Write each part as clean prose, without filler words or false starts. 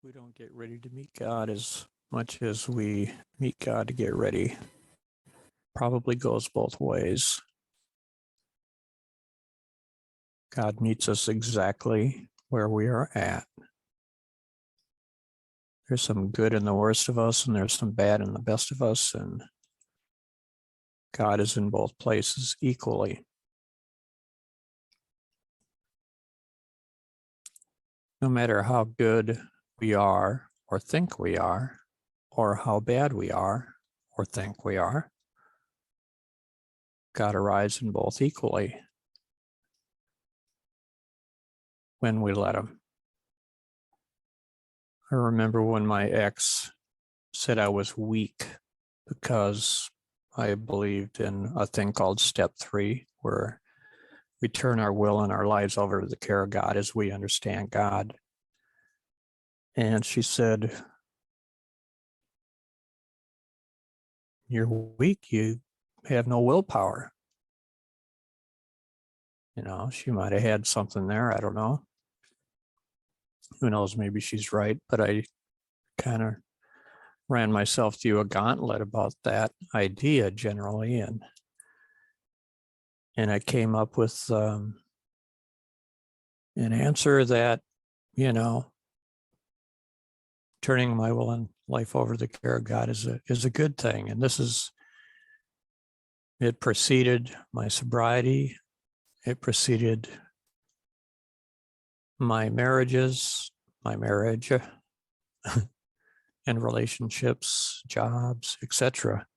We don't get ready to meet God as much as we meet God to get ready. Probably goes both ways. God meets us exactly where we are at. There's some good in the worst of us, and there's some bad in the best of us, and God is in both places equally. No matter how good we are or think we are, or how bad we are or think we are, God arrives in both equally when we let him. I remember when my ex said I was weak because I believed in a thing called step 3, where we turn our will and our lives over to the care of God as we understand God. And she said, "You're weak. You have no willpower." You know, she might have had something there. I don't know. Who knows? Maybe she's right. But I kind of ran myself through a gauntlet about that idea generally. And I came up with an answer that, turning my will and life over to the care of God is a good thing. And it preceded my sobriety. It preceded my marriage, and relationships, jobs, etc.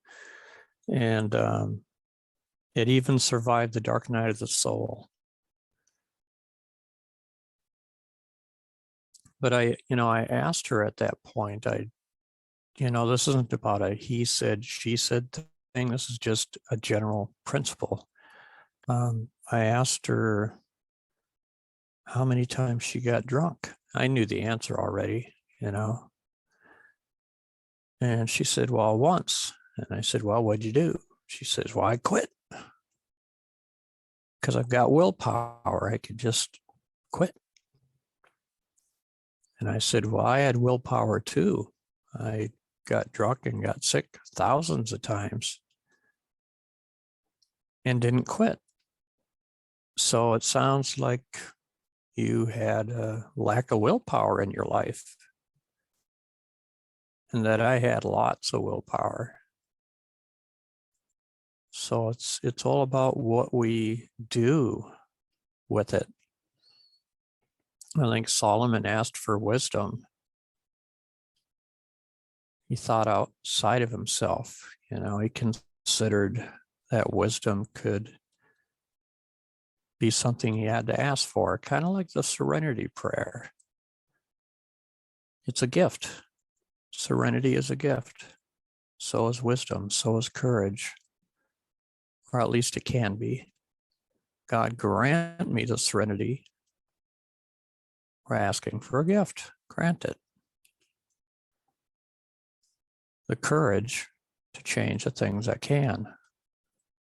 And it even survived the dark night of the soul. But I asked her at that point, this isn't about a he said, she said thing. This is just a general principle. I asked her how many times she got drunk. I knew the answer already, And she said, "Well, once." And I said, "Well, what'd you do?" She says, "Well, I quit. Because I've got willpower. I could just quit." And I said, "Well, I had willpower too. I got drunk and got sick thousands of times and didn't quit. So it sounds like you had a lack of willpower in your life, and that I had lots of willpower. So it's all about what we do with it." I think Solomon asked for wisdom. He thought outside of himself. He considered that wisdom could be something he had to ask for, kind of like the serenity prayer. It's a gift. Serenity is a gift. So is wisdom. So is courage. Or at least it can be. God, grant me the serenity. We're asking for a gift. Grant it. The courage to change the things I can.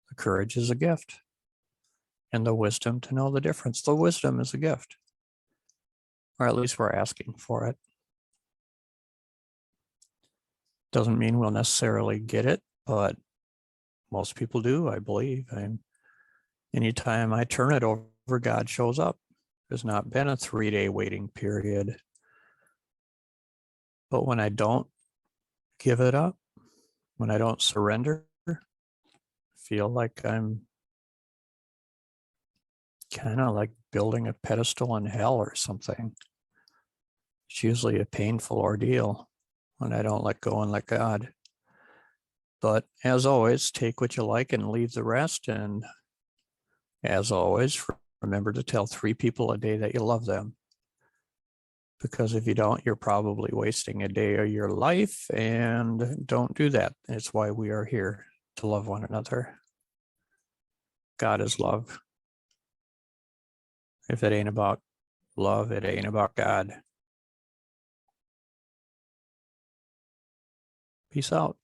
The courage is a gift. And the wisdom to know the difference. The wisdom is a gift. Or at least we're asking for it. Doesn't mean we'll necessarily get it, but most people do, I believe. Anytime I turn it over, God shows up. There's not been a 3-day waiting period. But when I don't give it up, when I don't surrender, I feel like I'm kind of like building a pedestal in hell or something. It's usually a painful ordeal when I don't let go and let God. But as always, take what you like and leave the rest. And as always, remember to tell 3 people a day that you love them. Because if you don't, you're probably wasting a day of your life, and don't do that. It's why we are here, to love one another. God is love. If it ain't about love, it ain't about God. Peace out.